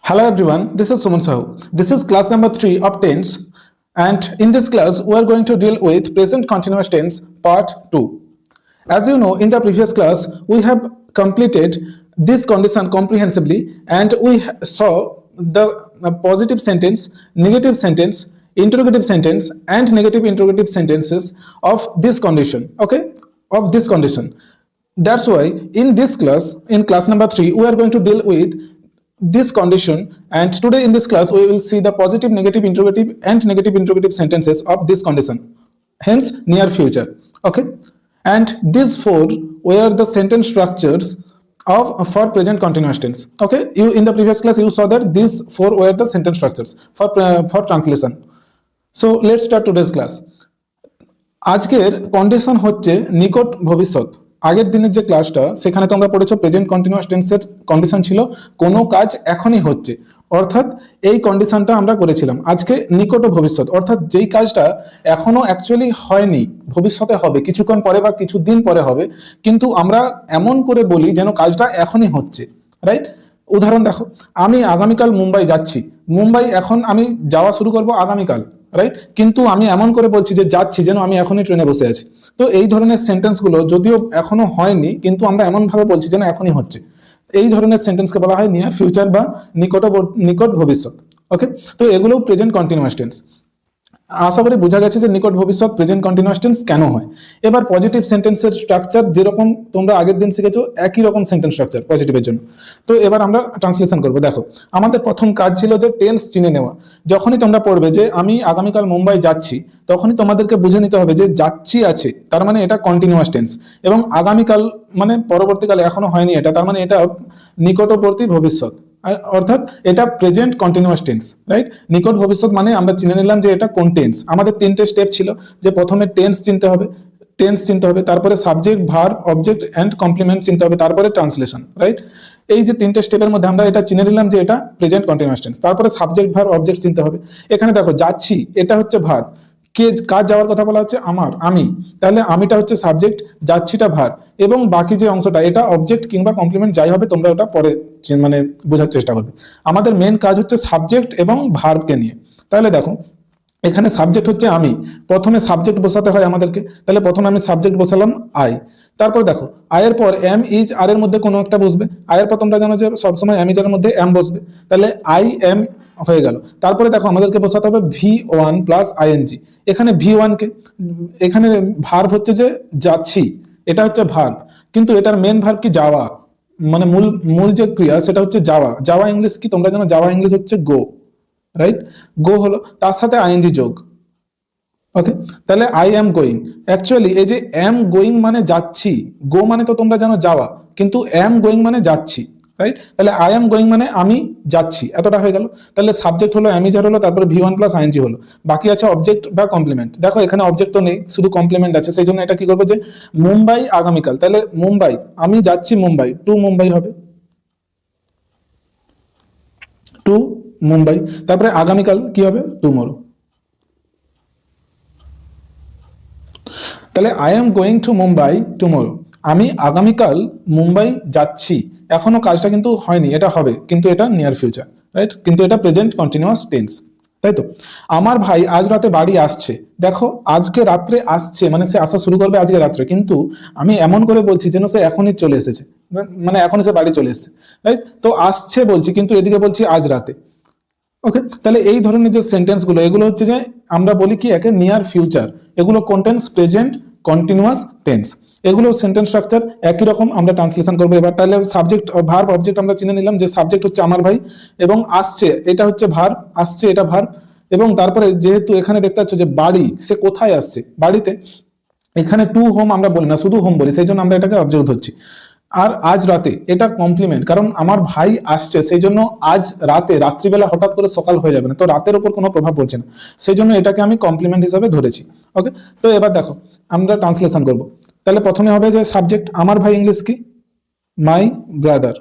Hello everyone, this is Suman Sahu. This is class number 3 of tense, and in this class we are going to deal with present continuous tense part 2. As you know, in the previous class we have completed this condition comprehensively and we saw the positive sentence, negative sentence, interrogative sentence and negative interrogative sentences of this condition, okay, of this condition. That's why in this class, in class number 3, we are going to deal with this condition, and today in this class we will see the positive, negative interrogative and negative interrogative sentences of this condition, hence near future, okay. And these four were the sentence structures of for present continuous tense, okay. You in the previous class you saw that these four were the sentence structures for translation. So let's start today's class. আজকের condition হচ্ছে নিকট ভবিষ্যৎ। আগের দিনের যে ক্লাসটা সেখানে তোমরা পড়েছো প্রেজেন্ট কন্টিনিউয়াস টেন্সের কন্ডিশন ছিল কোনো কাজ এখনই হচ্ছে, অর্থাৎ এই কন্ডিশনটা আমরা করেছিলাম। আজকে নিকট ভবিষ্যৎ অর্থাৎ যেই কাজটা এখনো অ্যাকচুয়ালি হয়নি, ভবিষ্যতে হবে, কিছুক্ষণ পরে বা কিছুদিন পরে হবে, কিন্তু আমরা এমন করে বলি যেন কাজটা এখনই হচ্ছে, রাইট? উদাহরণ দেখো, আমি আগামীকাল মুম্বাই যাচ্ছি। মুম্বাই এখন আমি যাওয়া শুরু করব আগামীকাল, রাইট? কিন্তু আমি এমন করে বলছি যে যাচ্ছি যেন আমি এখনই ট্রেনে বসে আছি। তো এই ধরনের সেন্টেন্সগুলো যদিও এখনো হয়নি কিন্তু আমরা এমন ভাবে বলছি যেন এখনই হচ্ছে, এই ধরনের সেন্টেন্সকে বলা হয় নিয়ার ফিউচার বা নিকট ভবিষ্যৎ, ওকে। তো এগুলো প্রেজেন্ট কন্টিনিউয়াস টেন্স। আশা করি বোঝা গেছে যে নিকট ভবিষ্যৎ প্রেজেন্ট কন্টিনিউয়াস টেন্স কেন হয়। এবার পজিটিভ সেন্টেন্সের স্ট্রাকচার যেরকম তোমরা আগের দিন শিখেছো একই রকম সেন্টেন্স স্ট্রাকচার পজিটিভের জন্য। তো এবার আমরা ট্রান্সলেশন করব। দেখো, আমাদের প্রথম কাজ ছিল যে টেন্স চিনে নেওয়া। যখনই তোমরা পড়বে যে আমি আগামীকাল মুম্বাই যাচ্ছি, তখনই তোমাদেরকে বুঝে নিতে হবে যে যাচ্ছি আছে তার মানে এটা কন্টিনিউয়াস টেন্স, এবং আগামীকাল মানে পরবর্তীকালে এখনো হয়নি এটা, তার মানে এটা নিকটবর্তী ভবিষ্যৎ, অর্থাৎ এটা প্রেজেন্ট কন্টিনিউয়াস টেন্স, রাইট? নিকট ভবিষ্যৎ মানে আমরা চিনে নিলাম যে এটা কোন টেন্স। আমাদের তিনটে স্টেপ ছিল, যে প্রথমে টেন্স চিনতে হবে, তারপরে subject, verb, object and complement চিনতে হবে, তারপরে ট্রান্সলেশন, রাইট? এই যে তিনটে স্টেপের মধ্যে আমরা এটা চিনে নিলাম যে এটা প্রেজেন্ট কন্টিনিউয়াস টেন্স। তারপরে সাবজেক্ট, ভার্ব, অবজেক্ট চিনতে হবে। এখানে দেখো যাচ্ছি এটা হচ্ছে ভার্ব, কে কাজ যাওয়ার কথা বলা হচ্ছে আমি, তাহলে আমিটা হচ্ছে সাবজেক্ট, যাচ্ছিটা ভার্ব, এবং বাকি যে অংশটা এটা অবজেক্ট কিংবা কমপ্লিমেন্ট যাই হবে তোমরা ওটা পরে মানে বোঝার চেষ্টা করবে। আমাদের মেন কাজ হচ্ছে সাবজেক্ট এবং ভার্বকে নিয়ে। তাহলে দেখো এখানে সাবজেক্ট হচ্ছে আমি, প্রথমে সাবজেক্ট বসাতে হয় আমাদেরকে, তাহলে প্রথমে আমি সাবজেক্ট বসালাম আই। তারপর দেখো আয়ের পর এম, ইজ, আর এর মধ্যে কোনো একটা বসবে। আয়ের পর তোমরা জানো যে সবসময় এম, ইজ এর মধ্যে এম বসবে, তাহলে আই এম হয়ে গেল। তারপরে দেখো আমাদেরকে বসাতে হবে V1 প্লাস আইএনজি। এখানে V1 কে, এখানে ভার্ব হচ্ছে যে যাচ্ছি, এটা হচ্ছে ভার্ব, কিন্তু এটার মেন ভার্ব কি যাওয়া, মানে মূল যে ক্রিয়া সেটা হচ্ছে যাওয়া। যাওয়া ইংলিশ কি তোমরা জানো? যাওয়া ইংলিশ হচ্ছে গো, রাইট? গো হলো, তার সাথে আইএনজি যোগ, ওকে। তাহলে আই এম গোয়িং, অ্যাকচুয়ালি এই যে এম গোয়িং মানে যাচ্ছি, গো মানে তো তোমরা জানো যাওয়া, কিন্তু এম গোয়িং মানে যাচ্ছি, রাইট? তাহলে আই এম গোয়িং মানে আমি যাচ্ছি, এতটা হয়ে গেল। তাহলে সাবজেক্ট হলো অ্যামিজার হলো, তারপরে V1 প্লাস আইএনজি হলো, বাকি আছে অবজেক্ট বা কমপ্লিমেন্ট। দেখো এখানে অবজেক্ট তো নেই, শুধু কমপ্লিমেন্ট আছে, সেই জন্য এটা কি করবো যে মুম্বাই আগামীকাল, তাহলে মুম্বাই, আমি যাচ্ছি মুম্বাই, টু মুম্বাই হবে, টু মুম্বাই। তারপরে আগামীকাল কি হবে? টুমরো। তাহলে I am going two Mumbai tomorrow, আমি আগামীকাল মুম্বাই যাচ্ছি। এখনো কাজটা কিন্তু হয়নি, এটা হবে, কিন্তু এটা নিয়ার ফিউচার, রাইট? কিন্তু এটা প্রেজেন্ট কন্টিনিউয়াস টেন্স, তাই তো। আমার ভাই আজ রাতে বাড়ি আসছে। দেখো আজকে রাত্রে আসছে মানে সে আসা শুরু করবে আজকে রাত্রে, কিন্তু আমি এমন করে বলছি যেন সে এখনই চলে এসেছে, মানে এখনই সে বাড়ি চলে এসেছে, রাইট? তো আসছে বলছি কিন্তু এদিকে বলছি আজ রাতে, ওকে। তাহলে এই ধরনের যে সেন্টেন্স গুলো এগুলো হচ্ছে যে আমরা বলি কি একে নিয়ার ফিউচার, এগুলো কন্টেন্স প্রেজেন্ট কন্টিনিউয়াস টেন্স। এগুলো সেন্টেন্স স্ট্রাকচার একই রকম। আমরা ট্রান্সলেশন করবো এবার। তাহলে সাবজেক্ট, ভার্ব, অবজেক্ট আমরা চিনে নিলাম যে সাবজেক্ট হচ্ছে আমার ভাই, এবং আসছে এটা হচ্ছে ভার্ব, আসছে এটা ভার্ব, এবং তারপরে যেহেতু এখানে দেখতে পাচ্ছ যে বাড়ি, সে কোথায় আসছে? বাড়িতে। এখানে টু হোম আমরা বলি না, শুধু হোম বলি, সেই জন্য আমরা এটাকে অবজেক্ট ধরছি। আর আজ রাতে এটা কমপ্লিমেন্ট, কারণ আমার ভাই আসছে, সেই জন্য আজ রাতে, রাত্রিবেলা হঠাৎ করে সকাল হয়ে যাবে না, তো রাতের উপর কোনো প্রভাব পড়ছে না, সেই জন্য এটাকে আমি কমপ্লিমেন্ট হিসাবে ধরেছি, ওকে। তো এবার দেখো আমরা ট্রান্সলেশন করব। তাহলে প্রথমে হবে যে সাবজেক্ট আমার ভাই, ইংলিশ কি? My brother,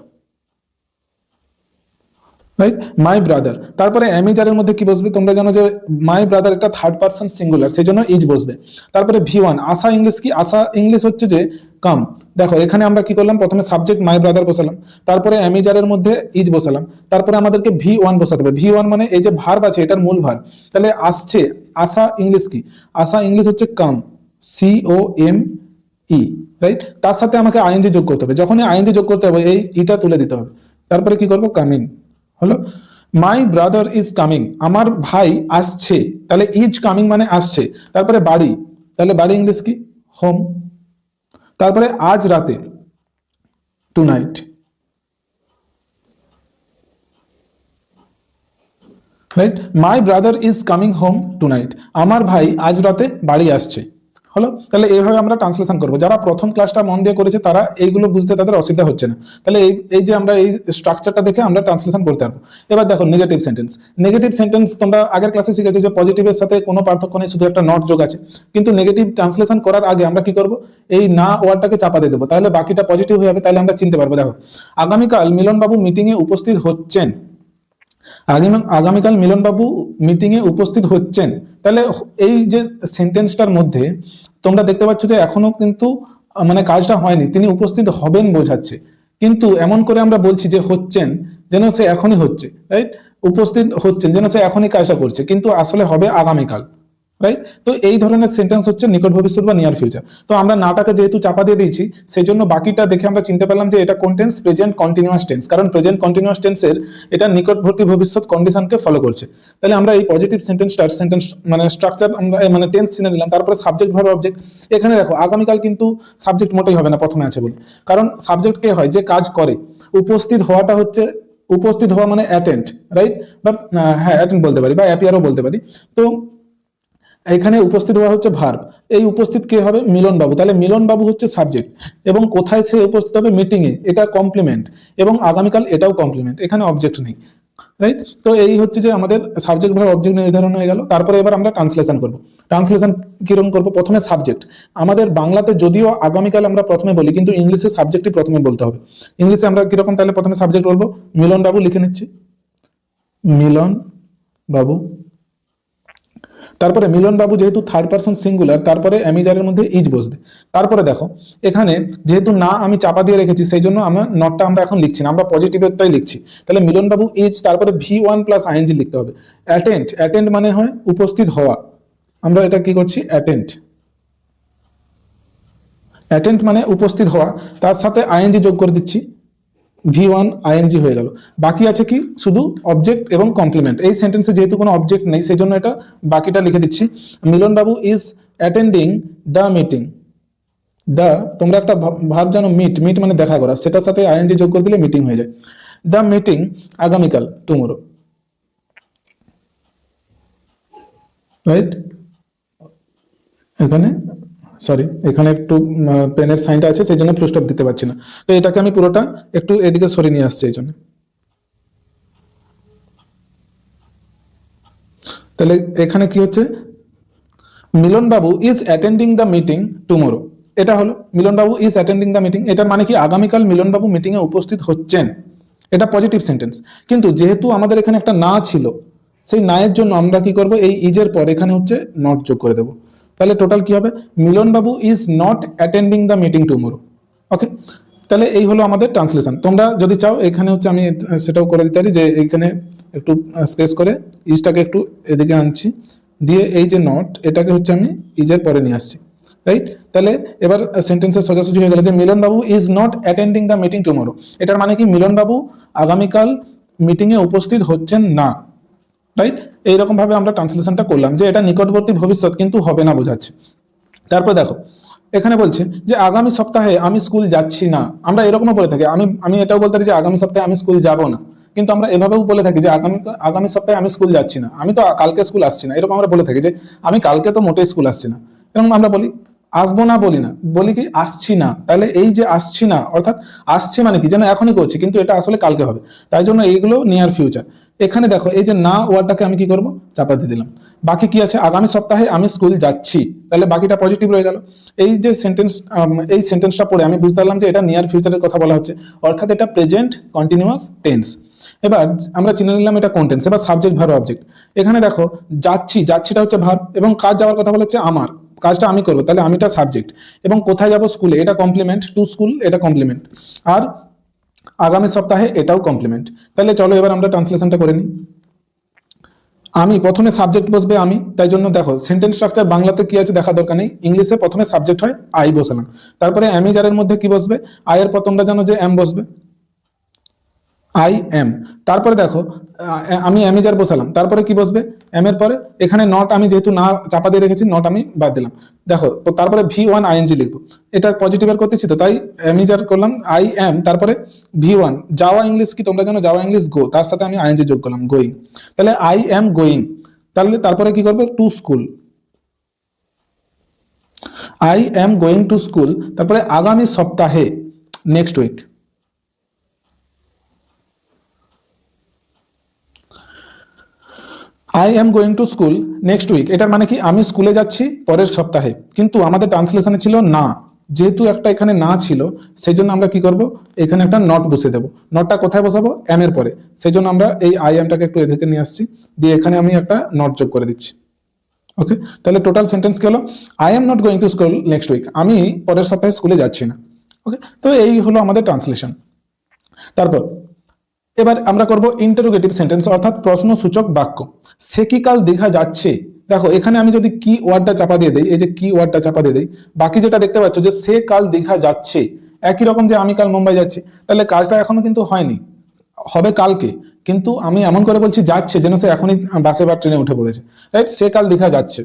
right, my brother. তারপরে আমি যারের মধ্যে কি বসবে, তোমরা জানো যে মাই ব্রাদার এটা থার্ড পারসন সিঙ্গুলার, সেই জন্য ইজ বসবে। তারপরে V1 আশা ইংলিশ কি, আশা ইংলিশ হচ্ছে যে কাম। দেখো এখানে আমরা কি করলাম, প্রথমে সাবজেক্ট মাই ব্রাদার বসালাম, তারপরে আমি যারের মধ্যে ইজ বসালাম, তারপরে আমাদেরকে V1 বসাতে হবে। V1 মানে এই যে ভার্ব আছে এটার মূল ভার্ব, তাহলে আসছে আশা ইংলিশ কি, আশা ইংলিশ হচ্ছে কাম, COME, রাইট। তার সাথে আমাকে আইএনজি যোগ করতে হবে, যখনই আইএনজি যোগ করতে হবে এই ইটা তুলে দিতে হবে, তারপরে কি করব, কামিং হলো। মাই ব্রাদার ইজ কামিং, আমার ভাই আসছে, তাহলে ইজ কামিং মানে আসছে। তারপরে বাড়ি, তাহলে বাড়ি ইংলিশ কি, হোম। তারপরে আজ রাতে, tonight, right. My brother is coming home tonight, আমার ভাই আজ রাতে বাড়ি আসছে, হলো। তাহলে এইভাবে আমরা ট্রান্সলেশন করবো। যারা প্রথম ক্লাসটা মন দিয়ে করেছে তারা এইগুলো বুঝতে তাদের অসুবিধা হচ্ছে না। তাহলে এই যে আমরা এই স্ট্রাকচারটা দেখে আমরা ট্রান্সলেশন করতে পারবো। এবার দেখো নেগেটিভ সেন্টেন্স। নেগেটিভ সেন্টেন্স তোমরা আগের ক্লাসে শিখেছো যে পজিটিভের সাথে কোনো পার্থক্য নেই, শুধু একটা নট যোগ আছে। কিন্তু নেগেটিভ ট্রান্সলেশন করার আগে আমরা কি করব, এই না ওয়ার্ডটাকে চাপা দিয়ে দেবো, তাহলে বাকিটা পজিটিভ হয়ে যাবে, তাহলে আমরা চিনতে পারবো। দেখো আগামীকাল মিলনবাবু মিটিংয়ে উপস্থিত হচ্ছেন, আগামীকাল মিলনবাবু মিটিং এ উপস্থিত হচ্ছেন, তাহলে এই যে সেন্টেন্সটার মধ্যে তোমরা দেখতে পাচ্ছ যে এখনো কিন্তু মানে কাজটা হয়নি, তিনি উপস্থিত হবেন বোঝাচ্ছে, কিন্তু এমন করে আমরা বলছি যে হচ্ছেন, যেন সে এখনই হচ্ছে, রাইট। উপস্থিত হচ্ছেন যেন সে এখনই কাজটা করছে, কিন্তু আসলে হবে আগামীকাল, রাইট। তো এই ধরনের সেন্টেন্স হচ্ছে নিকট ভবিষ্যৎ বা নিয়ার ফিউচার। তো আমরা নাটাকে যেহেতু চাপা দিয়ে দিয়েছি, সেই জন্য বাকিটা দেখে আমরা চিনতে পারলাম যে এটা কোন টেন্স, প্রেজেন্ট কন্টিনিউয়াস টেন্স, কারণ প্রেজেন্ট কন্টিনিউয়াস টেন্সের এটা নিকটবর্তী ভবিষ্যৎ কন্ডিশনকে ফলো করছে। তাহলে আমরা এই পজিটিভ সেন্টেন্সটার সেন্টেন্স মানে স্ট্রাকচার আমরা মানে টেন্স চিনে নিলাম। তারপরে সাবজেক্ট ভার্ব অবজেক্ট। এখানে দেখো আগামীকাল কিন্তু সাবজেক্ট মোটেই হবে না, প্রথমে আছে বলে, কারণ সাবজেক্ট কে হয়, যে কাজ করে। উপস্থিত হওয়াটা হচ্ছে, উপস্থিত হওয়া মানে অ্যাটেন্ড, রাইট, বা হ্যাঁ অ্যাটেন্ড বলতে পারি বা অ্যাপিয়ারও বলতে পারি। তো এখানে উপস্থিত হওয়া হচ্ছে ভার্ব, এই উপস্থিত কে হবে, মিলনবাবু, তাহলে মিলনবাবু হচ্ছে সাবজেক্ট, এবং কোথায় সে উপস্থিত হবে, মিটিং এ, এটা কমপ্লিমেন্ট, এবং আগামীকাল এটাও কমপ্লিমেন্ট, এখানে অবজেক্ট নেই, রাইট। তো এই হচ্ছে যে আমাদের সাবজেক্ট ভার্ব অবজেক্ট নির্ধারণ হয়ে গেল। তারপরে এবার আমরা ট্রান্সলেশন করব। ট্রান্সলেশন কিরকম করব, প্রথমে সাবজেক্ট। আমাদের বাংলাতে যদিও আগামীকাল আমরা প্রথমে বলি, কিন্তু ইংলিশে সাবজেক্টই প্রথমে বলতে হবে। ইংলিশে আমরা কিরকম, তাহলে প্রথমে সাবজেক্ট বলবো, মিলনবাবু লিখে নিচ্ছি, মিলন বাবু। তারপরে মিলনবাবু যেহেতু থার্ড পারসন সিঙ্গুলার, তারপরে আমি যারের মধ্যে ইজ বসবে। তারপরে দেখো এখানে যেহেতু না আমি চাপা দিয়ে রেখেছি, সেই জন্য আমরা নটটা আমরা এখন লিখছি না, আমরা পজিটিভেরটাই লিখছি। তাহলে মিলনবাবু ইজ, তারপরে V1 প্লাস আইএনজি লিখতে হবে। অ্যাটেন্ড, অ্যাটেন্ড মানে হয় উপস্থিত হওয়া, আমরা এটা কি করছি, অ্যাটেন্ড, অ্যাটেন্ড মানে উপস্থিত হওয়া, তার সাথে আইএনজি যোগ করে দিচ্ছি, V1 আইএনজি হয়ে গেল। বাকি আছে কি, শুধু অবজেক্ট এবং কমপ্লিমেন্ট। এই সেন্টেন্সে যেহেতু কোনো অবজেক্ট নেই, সেই জন্য এটা বাকিটা লিখে দিচ্ছি। মিলনবাবু is attending the meeting, the, তোমরা একটা ভার্ব জানো মিট, মিট মানে দেখা করা, সেটার সাথে আইএনজি যোগ করে দিলে মিটিং হয়ে যায়। দ্য মিটিং আগামীকাল, টুমোরো, রাইট। এখানে সরি, এখানে একটু পেনের সাইনটা আছে, সেই জন্য ফুল স্টপ দিতে পারছি না। তো এটাকে আমি পুরোটা একটু এদিকে সরিয়ে নিয়ে আসছি এই জন্য। তাহলে এখানে কি হচ্ছে, মিলনবাবু is attending the meeting tomorrow, এটা হলো মিলনবাবু ইজ অ্যাটেন্ডিং দ্য মিটিং, এটা মানে কি আগামীকাল মিলনবাবু মিটিং এ উপস্থিত হচ্ছেন, এটা পজিটিভ সেন্টেন্স। কিন্তু যেহেতু আমাদের এখানে একটা না ছিল, সেই না এর জন্য আমরা কি করব, এই ইজের পর এখানে হচ্ছে নট যোগ করে দেবো। তাহলে টোটাল কি হবে, মিলনবাবু is not attending the meeting tomorrow. Okay, তাহলে এই হলো আমাদের ট্রান্সলেশন। তোমরা যদি চাও এখানে হচ্ছে আমি সেটাও করে দিতে পারি, যে এইখানে একটু স্পেস করে ইজটাকে একটু এদিকে আনছি, দিয়ে এই যে নট এটাকে হচ্ছে আমি ইজের পরে নিয়ে আসছি, রাইট। তাহলে এবার সেন্টেন্সের সোজাসুজি হয়ে গেল যে মিলনবাবু is not attending the meeting tomorrow, এটার মানে কি মিলনবাবু আগামীকাল মিটিং এ উপস্থিত হচ্ছেন না, রাইট। এইরকম ভাবে আমরা ট্রান্সলেশনটা করলাম, যে এটা নিকটবর্তী ভবিষ্যৎ কিন্তু হবে না বোঝাচ্ছে। তারপর দেখো এখানে বলছে যে আগামী সপ্তাহে আমি স্কুল যাচ্ছি না, আমরা এরকমও বলে থাকি, আমি এটাও বলতে পারি যে আগামী সপ্তাহে আমি স্কুল যাব না, কিন্তু আমরা এভাবেও বলে থাকি যে আগামী সপ্তাহে আমি স্কুল যাচ্ছি না, আমি তো কালকে স্কুল আসছি না, এরকম আমরা বলে থাকি যে আমি কালকে তো মোটেই স্কুল আসছি না, এরকম আমরা বলি। আসবো না বলি না, বলি কি আসছি না। তাহলে এই যে আসছি না অর্থাৎ আসছি মানে কি, যেন এখনই করছি কিন্তু এটা আসলে কালকে হবে, তাই জন্য এইগুলো নিয়ার ফিউচার। এখানে দেখো এই যে না ওয়ার্ডটাকে আমি কি করব, চাপা দিয়ে দিলাম। বাকি কি আছে, আগামী সপ্তাহে আমি স্কুল যাচ্ছি, তাহলে বাকিটা পজিটিভ রয়ে গেল। এই যে সেন্টেন্স, এই সেন্টেন্সটা পড়ে আমি বুঝতে পারলাম যে এটা নিয়ার ফিউচারের কথা বলা হচ্ছে, অর্থাৎ এটা প্রেজেন্ট কন্টিনিউয়াস টেন্স। এবার আমরা চিনে নিলাম এটা কোন টেন্স। এবার সাবজেক্ট ভার্ব অবজেক্ট। এখানে দেখো যাচ্ছি, যাচ্ছিটা হচ্ছে ভার্ব এবং কাজ যাওয়ার কথা বলেছে আমার, কাজটা আমি করবো, তাহলে আমিটা সাবজেক্ট। এবং কোথায় যাব স্কুলে, এটা কমপ্লিমেন্ট, টু স্কুল এটা কমপ্লিমেন্ট। আর আগামী সপ্তাহে এটাও কমপ্লিমেন্ট। তাহলে চলো এবার আমরা ট্রান্সলেশনটা করে নিই। আমি প্রথমে সাবজেক্ট বসবে আমি, তাই জন্য দেখো সেন্টেন্স স্ট্রাকচার বাংলাতে কি আছে দেখা দরকার নেই, ইংলিশে প্রথমে সাবজেক্ট হয় আই বসালাম, তারপরে অ্যামিজারের মধ্যে কি বসবে, আই এর পর তোমরা জানো যে এম বসবে, আই এম। তারপরে দেখো আমি অ্যামিজার বসালাম, তারপরে কি বসবে এম এর পরে, এখানে নট আমি যেহেতু না চাপা দিয়ে রেখেছি নট আমি বাদ দিলাম। দেখো তো তারপরে V1 আইএনজি লিখবো, এটা পজিটিভের করতেছি তো তাই অ্যামিজার করলাম আই এম, তারপরে V1 যাওয়া ইংলিশ কি তোমরা জানো যাওয়া ইংলিশ গো, তার সাথে আমি আইএনজি যোগ করলাম গোয়িং, তাহলে আই এম গোয়িং। তাহলে তারপরে কি করবো to school, I am going to school, তারপরে আগামী সপ্তাহে next week, I am going to school next week. এটার মানে কি আমি স্কুলে যাচ্ছি পরের সপ্তাহে, কিন্তু আমাদের ট্রান্সলেশনে ছিল না, যেহেতু একটা এখানে না ছিল সেই জন্য আমরা কি করব এখানে একটা নট বসে দেবো। নটটা কোথায় বসাবো এম এর পরে, সেই জন্য আমরা এই আই এমটাকে একটু এদিকে নিয়ে আসছি, দিয়ে এখানে আমি একটা নট যোগ করে দিচ্ছি। ওকে, তাহলে টোটাল সেন্টেন্স কি হলো, I am not going to school next week, আমি পরের সপ্তাহে স্কুলে যাচ্ছি না। ওকে, তো এই হলো আমাদের ট্রান্সলেশন। তারপর এবার আমরা করব ইন্টারোগেটিভ সেন্টেন্স অর্থাৎ প্রশ্নসূচক বাক্য। সে কি কাল দীঘা যাচ্ছে, দেখো এখানে আমি যদি কি ওয়ার্ডটা চাপা দিয়ে দেই, এই যে কি ওয়ার্ডটা চাপা দিয়ে দেই, বাকি যেটা দেখতে পাচ্ছ যে সে কাল দীঘা যাচ্ছে, একই রকম যে আমি কাল মুম্বাই যাচ্ছি, তাহলে কাজটা এখনো কিন্তু হয়নি, হবে কালকে, কিন্তু আমি এমন করে বলছি যাচ্ছে যেন সে এখনই বাসে বা ট্রেনে উঠে পড়েছে, রাইট, সে কাল দীঘা যাচ্ছে।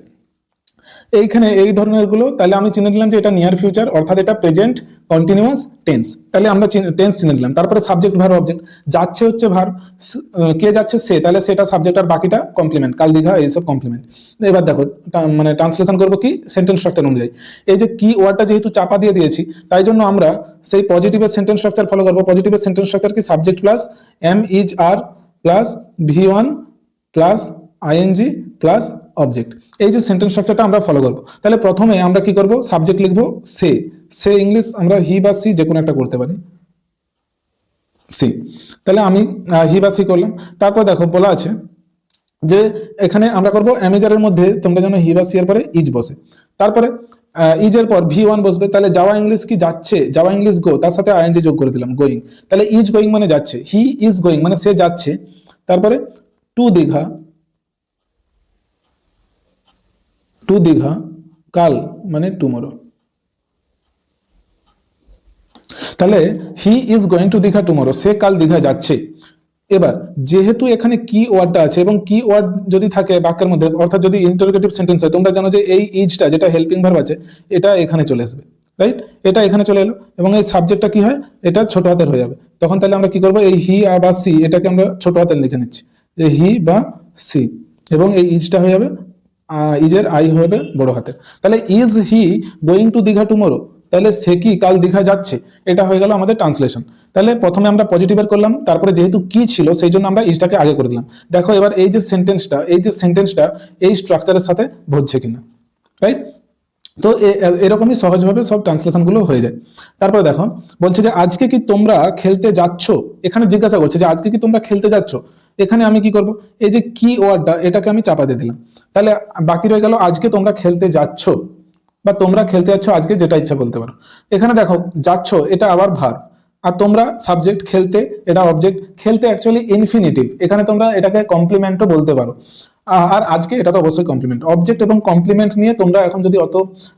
এইখানে এই ধরনের গুলো তাহলে আমি চিনে নিলাম যে এটা নিয়ার ফিউচার অর্থাৎ এটা প্রেজেন্ট কন্টিনিউয়াস টেন্স, তাহলে আমরা টেন্স চিনে নিলাম। তারপরে সাবজেক্ট ভার্ব অবজেক্ট, যাচ্ছে হচ্ছে ভার্ব, কে যাচ্ছে সে, তাহলে সেটা সাবজেক্ট আর বাকিটা কমপ্লিমেন্ট, কাল দীঘা এইসব কমপ্লিমেন্ট। এবার দেখো মানে ট্রান্সলেশন করবো কি সেন্টেন্স স্ট্রাকচার অনুযায়ী, এই যে কি ওয়ার্ডটা যেহেতু চাপা দিয়ে দিয়েছি তাই জন্য আমরা সেই পজিটিভের সেন্টেন্স স্ট্রাকচার ফলো করবো। পজিটিভের সেন্টেন্স স্ট্রাকচার কি subject plus am is are plus V1 plus ING plus object, এই যে সেন্টেন্স স্ট্রাকচারটা আমরা ফলো করব। তাহলে প্রথমে আমরা কি করব সাবজেক্ট লিখবো সে, সে ইংলিশ আমরা হি বা সি যে কোনো একটা করতে পারি, সি, তাহলে আমি হি বা সি করলাম। তারপর দেখো বলা আছে যে এখানে আমরা করব অ্যামেজারের মধ্যে তোমরা জানো হি বা সি এর পরে ইজ বসে, তারপরে ইজ এর পর V1 বসবে, তাহলে যাওয়া ইংলিশ কি যাচ্ছে, যাওয়া ইংলিশ গো, তার সাথে আইএনজি যোগ করে দিলাম গোয়িং, তাহলে ইজ গোয়িং মানে যাচ্ছে, হি ইজ গোয়িং মানে সে যাচ্ছে, তারপরে টু দীঘা, টু দীঘা কাল মানে টুমরো, তাহলে he is going to Digha tomorrow, সে কাল দীঘা যাচ্ছে। এবার যেহেতু এখানে কি ওয়ার্ডটা আছে এবং কি ওয়ার্ড যদি থাকে বাক্যের মধ্যে অর্থাৎ যদি ইন্টারোগেটিভ সেন্টেন্স হয়, তোমরা জানো যে এই ইজটা যেটা হেল্পিং ভার্ব আছে এটা এখানে চলে আসবে, রাইট, এটা এখানে চলে এলো এবং এই সাবজেক্টটা কি হয় এটা ছোট হাতের হয়ে যাবে, তখন তাহলে আমরা কি করবো এই হি বা সি এটাকে আমরা ছোট হাতের লিখে নিচ্ছি যে হি বা সি, এবং এই ইজটা হয়ে যাবে ইজের আই হবে বড় হাতের, তাহলে is he going to Digha tomorrow, তাহলে সে কি কাল দীঘা যাচ্ছে, এটা হয়ে গেল আমাদের ট্রান্সলেশন। তাহলে প্রথমে আমরা পজিটিভের করলাম, তারপরে যেহেতু কি ছিল সেই জন্য আমরা ইজটাকে আগে করে দিলাম। দেখো এবার এই যে সেন্টেন্সটা এই স্ট্রাকচারের সাথে ভরছে কিনা, রাইট, তো এরকমই সহজভাবে সব ট্রান্সলেশন গুলো হয়ে যায়। তারপরে দেখো বলছে যে আজকে কি তোমরা খেলতে যাচ্ছ, এখানে জিজ্ঞাসা করছে যে আজকে কি তোমরা খেলতে যাচ্ছ, এখানে আমি কি করব এই যে কি ওয়ার্ডটা এটাকে আমি চাপা দিয়ে দিলাম, তাহলে বাকি রয়ে গেল আজকে তোমরা খেলতে যাচ্ছ বা তোমরা খেলতে যাচ্ছ, আজকে যেটা ইচ্ছা বলতে পারো। এখানে দেখো যাচ্ছ এটা আবার ভার্ব, আর তোমরা সাবজেক্ট, খেলতে এটা অবজেক্ট, খেলতে অ্যাকচুয়ালি ইনফিনিটিভ, এখানে তোমরা এটাকে কমপ্লিমেন্টও বলতে পারো, আর আজকে এটা তো অবশ্যই কমপ্লিমেন্ট। অবজেক্ট এবং কমপ্লিমেন্ট নিয়ে তোমরা এখন যদি অত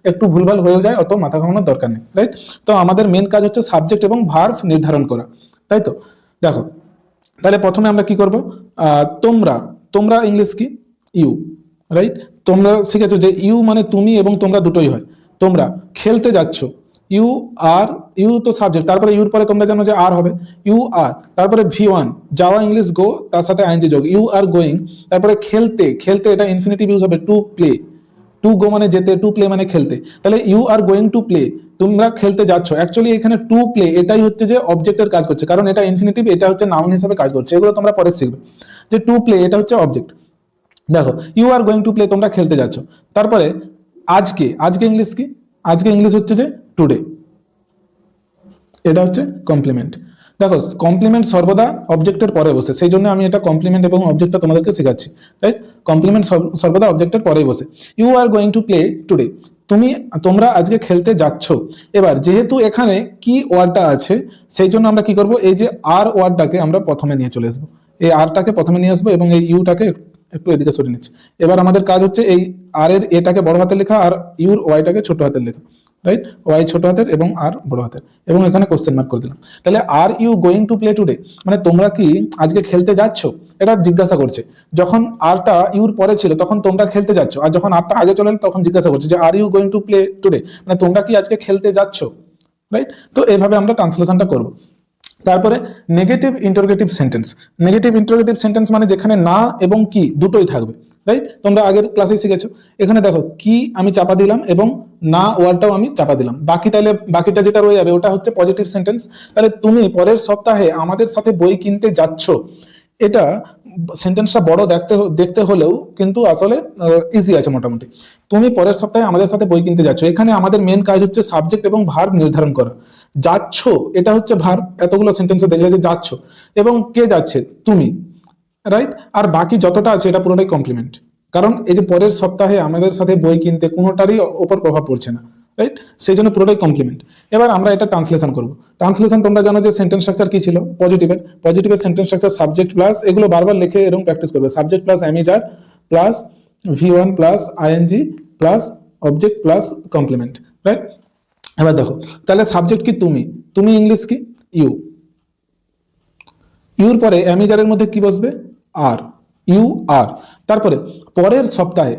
একটু ভুলভাল হয়ে যায় অত মাথা ঘামানোর দরকার নেই, রাইট, তো আমাদের মেন কাজ হচ্ছে সাবজেক্ট এবং ভার্ব নির্ধারণ করা, তাই তো। দেখো তাহলে প্রথমে আমরা কি করব তোমরা, তোমরা ইংলিশ কি ইউ, রাইট, তোমরা শিখেছো যে ইউ মানে তুমি এবং তোমরা দুটোই হয়, তোমরা খেলতে যাচ্ছ ইউ আর, ইউ তো সাবজেক্ট, তারপরে ইউর পরে তোমরা জানো যে আর হবে, ইউ আর, তারপরে V1 যাওয়া ইংলিশ গো, তার সাথে আইএনজি যোগ, ইউ আর গোয়িং, তারপরে খেলতে, খেলতে এটা ইনফিনিটিভ ইউজ হবে টু প্লে, টু গো মানে যেতে, টু প্লে মানে খেলতে, তাহলে you are going to play, তোমরা খেলতে যাচ্ছ, অ্যাকচুয়ালি এখানে টু প্লে এটাই হচ্ছে যে অবজেক্টের কাজ করছে, কারণ এটা ইনফিনিটিভ, এটা হচ্ছে নাউন হিসেবে কাজ করছে, এগুলো তোমরা পরে শিখবে যে টু প্লে এটা হচ্ছে অবজেক্ট। দেখো you are going to play তোমরা খেলতে যাচ্ছ, তারপরে আজকে, আজকে ইংলিশ কি, আজকে ইংলিশ হচ্ছে যে টুডে, এটা হচ্ছে কমপ্লিমেন্ট, দেখো কমপ্লিমেন্ট সর্বদা অবজেক্টের পরে বসে, সেই জন্য আমি এটা কমপ্লিমেন্ট এবং অবজেক্টটা তোমাদেরকে শেখাচ্ছি, রাইট? কমপ্লিমেন্ট সর্বদা অবজেক্টের পরেই বসে। You are going to play today, তোমরা আজকে খেলতে যাচ্ছ। এবার যেহেতু এখানে কি ওয়ার্ডটা আছে, সেই জন্য আমরা কি করব, এই যে আর ওয়ার্ডটাকে আমরা প্রথমে নিয়ে চলে আসবো, এই আরটাকে প্রথমে নিয়ে আসবো এবং এই ইউটাকে একটু এদিকে সরিয়ে নিচ্ছি। এবার আমাদের কাজ হচ্ছে এই আর এর এটাকে বড় হাতের লেখা আর ইউর ওয়াইটাকে ছোট হাতের লেখা, রাইট? ওয়াই ছোট হাতের এবং আর বড় হাতের, এবং এখানে কোশ্চেন মার্ক করে দিলাম। তাহলে are you going to play today মানে তোমরা কি আজকে খেলতে যাচ্ছ, এটা জিজ্ঞাসা করছে। যখন আরটা ইউর পরে ছিল তখন তোমরা খেলতে যাচ্ছ, আর যখন আরটা আগে চলে এলো তখন জিজ্ঞাসা করছে যে are you going to play today মানে তোমরা কি আজকে খেলতে যাচ্ছ, রাইট? তো এইভাবে আমরা ট্রান্সলেশনটা করব। তারপরে negative interrogative sentence. Negative interrogative sentence মানে যেখানে না এবং কি দুটোই থাকবে, রাইট? তোমরা আগের ক্লাসে শিখেছো। এখানে দেখো কি আমি চাপা দিলাম এবং না ওয়ার্ডটাও আমি চাপা দিলাম, তাহলে বাকিটা যেটা রয়ে যাবে ওটা হচ্ছে পজিটিভ সেন্টেন্স। তাহলে তুমি পরের সপ্তাহে আমাদের সাথে বই কিনতে যাচ্ছ, এটা সেন্টেন্সটা বড় দেখতে হলেও কিন্তু আসলে ইজি আছে মোটামুটি। তুমি পরের সপ্তাহে আমাদের সাথে বই কিনতে যাচ্ছ, এখানে আমাদের মেন কাজ হচ্ছে সাবজেক্ট এবং ভার্ব নির্ধারণ করা। যাচ্ছ এটা হচ্ছে ভার্ব, এতগুলো সেন্টেন্সে দেখলে যে যাচ্ছ, এবং কে যাচ্ছে, তুমি, রাইট? আর বাকি যতটা আছে এটা পুরোটাই কমপ্লিমেন্ট, কারণ এই যে পরের সপ্তাহে আমাদের সাথে বই কিনতে কোনোটারই ওপর প্রভাব পড়ছে না, রাইট? সেই জন্য পুরোটাই কমপ্লিমেন্ট। এবার আমরা এটা ট্রান্সলেশন করব। ট্রান্সলেশন তোমরা জানো যে সেন্টেন্স স্ট্রাকচার কি ছিল, পজিটিভের সেন্টেন্স স্ট্রাকচার সাবজেক্ট প্লাস, এগুলো বারবার লিখে এরকম প্র্যাকটিস করবে, সাবজেক্ট প্লাস এমইজার প্লাস ভি1 plus ING plus object plus complement, right? এবার দেখো তাহলে সাবজেক্ট কি, তুমি ইংলিশ কি ইউ, ইউর পরে অ্যামিজারের মধ্যে কি বসবে, আর, ইউ আর। তারপরে পরের সপ্তাহে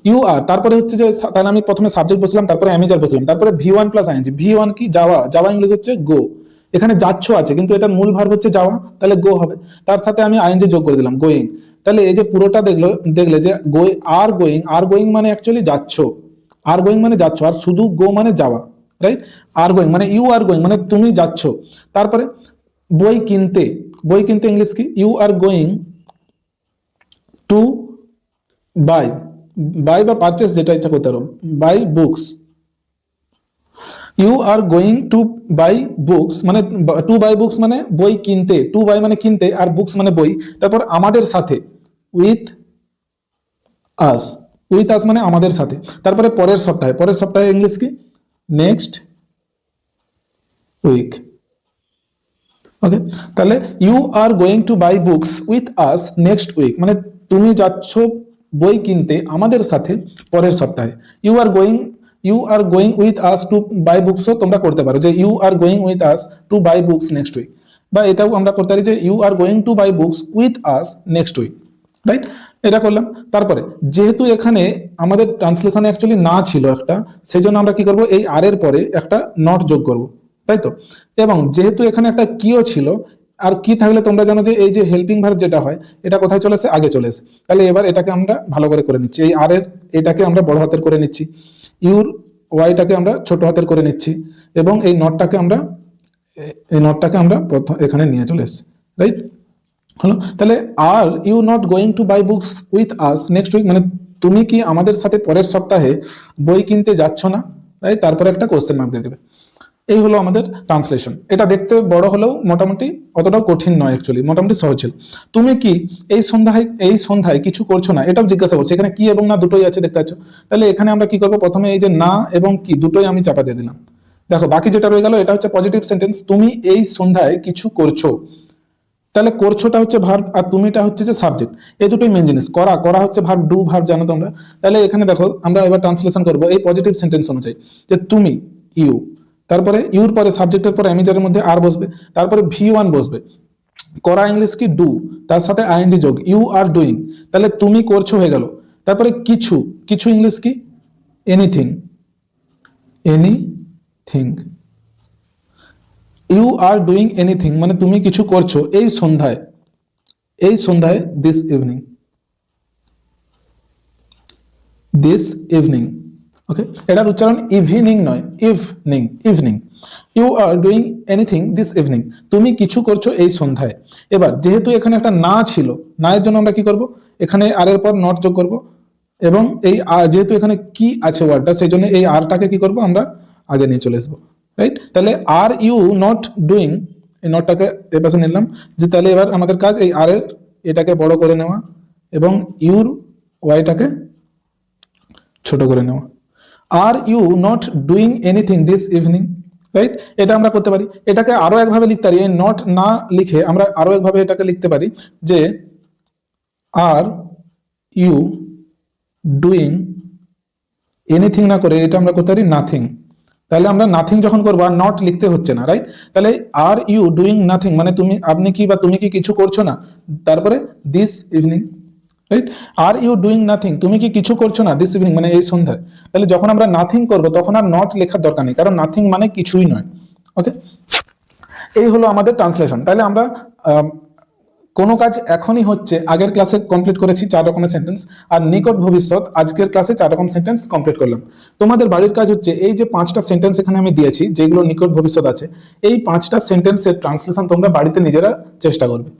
ইউ আর, তারপরে হচ্ছে যে তাহলে আমি প্রথমে সাবজেক্ট বসলাম, তারপরে অ্যামিজার বসলাম, তারপরে ভি1 প্লাস আইএনজি। ভি1 কি, যাওয়া ইংলিশ হচ্ছে গো, এখানে যাচ্ছ আছে কিন্তু এটার মূল ভার্ব হচ্ছে যাওয়া, তাহলে গো হবে। তার সাথে আমি আইএনজি যোগ করে দিলাম, গোয়িং। তাহলে এই যে পুরোটা দেখলে যে আর গোয়িং মানে অ্যাকচুয়ালি যাচ্ছ, আর গোয়িং মানে যাচ্ছ, আর শুধু গো মানে যাওয়া, রাইট? আর গোয়িং মানে ইউ আর গোয়িং মানে তুমি যাচ্ছ। তারপরে বই কিনতে ইংলিশ কি, you are going to buy বা পারচেস, যেটা ইচ্ছা করতে পারো, buy books. You are going to buy books মানে টু বাই বুকস মানে বই কিনতে, টু বাই মানে কিনতে আর বুকস মানে বই। তারপর আমাদের সাথে, উইথ আস মানে আমাদের সাথে। তারপরে পরের সপ্তাহে ইংলিশ কি, নেক্সট উইক। ওকে, তাহলে you are going to buy books with us next week মানে তুমি যাচ্ছ বই কিনতে আমাদের সাথে পরের সপ্তাহে। You are going with us to buy বুকসও তোমরা করতে পারো, যে you are going with us to buy books next week, বা এটাও আমরা করতে পারি যে you are going to buy books with us next week, right? এটা করলাম। তারপরে যেহেতু এখানে আমাদের ট্রান্সলেশনে অ্যাকচুয়ালি না ছিল একটা, সেই জন্য আমরা কি করব, এই আর এর পরে একটা নট যোগ করব, তাই তো? এবং যেহেতু এখানে একটা কিও ছিল, আর কি থাকলে তোমরা জানো যে এই যে হেল্পিং ভার্ব যেটা হয় এটা কোথায় চলে আসে, আগে চলে আসে। তাহলে এবার এটাকে আমরা ভালো করে নিচ্ছি, এই আর এর এটাকে আমরা বড় হাতের করে নিচ্ছি, ইউর ওয়াইটাকে আমরা ছোট হাতের করে নিচ্ছি, এবং এই নটটাকে আমরা প্রথম এখানে নিয়ে চলে এসেছি, রাইট? হলো। তাহলে are you not going to buy books with us next week মানে তুমি কি আমাদের সাথে পরের সপ্তাহে বই কিনতে যাচ্ছ না, রাইট? তারপরে একটা কোশ্চেন মার্ক দিয়ে দেবে। এই হলো আমাদের ট্রান্সলেশন। এটা দেখতে বড় হলেও মোটামুটি অতটাও কঠিন নয়, অ্যাকচুয়ালি মোটামুটি সহজ ছিল। তুমি কি এই সন্ধ্যায় কিছু করছো না, এটাও জিজ্ঞাসা করছে। এখানে কি এবং না দুটোই আছে, দেখতে পাচ্ছ? তাহলে এখানে আমরা কি করবো, প্রথমে এই যে না এবং কি দুটোই আমি চাপা দিয়ে দিলাম। দেখো বাকি যেটা রয়ে গেল এটা হচ্ছে পজিটিভ সেন্টেন্স, তুমি এই সন্ধ্যায় কিছু করছো। তাহলে করছোটা হচ্ছে ভার্ব আর তুমিটা হচ্ছে যে সাবজেক্ট, এই দুটোই মেন জিনিস। করা হচ্ছে ভার্ব, ডু ভার্ব জানো তোমরা। তাহলে এখানে দেখো আমরা এবার ট্রান্সলেশন করবো এই পজিটিভ সেন্টেন্স অনুযায়ী, যে তুমি ইউ, তারপরে ইউর পরে সাবজেক্টের পরে অ্যামিজারের মধ্যে আর বসবে, তারপরে ভি1 বসবে, করা ইংলিশ কি ডু, তার সাথে আইএনজি যোগ, ইউ আর ডুইং। তাহলে তুমি করছো হয়ে গেল। তারপরে কিছু ইংলিশ কি, anything, you are doing anything মানে তুমি কিছু করছো এই সন্ধ্যায় দিস ইভিনিং। ওকে, এটার উচ্চারণ ইভিনিং নয়, evening. You are doing anything this evening, তুমি কিছু করছো এই সন্ধ্যায়। এবার যেহেতু এখানে একটা না ছিল, না এর জন্য আমরা কি করব, এখানে আর এর পর নট যোগ করব, এবং এই যেহেতু এখানে কি আছে ওয়ার্ডটা, সেই জন্য এই আরটাকে কি করব, আমরা আগে নিয়ে চলে আসবো, রাইট? তাহলে আর ইউ নট ডুইং এই নটটাকে এ পাশে নিলাম, যে তাহলে এবার আমাদের কাজ এই আর এর এটাকে বড় করে নেওয়া এবং ইউর ওয়াইটাকে ছোট করে নেওয়া। Are you not doing anything this evening, right? এটা আমরা করতে পারি। এটাকে আরো একভাবে লিখতে পারি, এই নট না লিখে আমরা আরো একভাবে এটাকে লিখতে পারি যে আর ইউ ডুইং এনিথিং না করে এটা আমরা করতে পারি নাথিং। তাহলে আমরা নাথিং যখন করবো আর নট লিখতে হচ্ছে না, রাইট? তাহলে আর ইউ ডুইং নাথিং মানে আপনি কি বা তুমি কি কিছু করছো না, তারপরে this evening, right? Are you doing nothing, তুমি কি কিছু করছো না দিস ইভিনিং মানে এই সন্ধ্যায়। তাহলে যখন আমরা নাথিং করবো তখন আর নট লেখার দরকার নেই, কারণ নাথিং মানে কিছুই নয়। ওকে, এই হলো আমাদের ট্রান্সলেশন। তাহলে আমরা কোনো কাজ এখনই হচ্ছে আগের ক্লাসে কমপ্লিট করেছি 4 রকমের সেন্টেন্স, আর নিকট ভবিষ্যৎ আজকের ক্লাসে 4 রকম সেন্টেন্স কমপ্লিট করলাম। তোমাদের বাড়ির কাজ হচ্ছে এই যে 5টা সেন্টেন্স এখানে আমি দিয়েছি যেগুলো নিকট ভবিষ্যৎ আছে, এই 5টা সেন্টেন্সের ট্রান্সলেশন তোমরা বাড়িতে নিজেরা চেষ্টা করবে।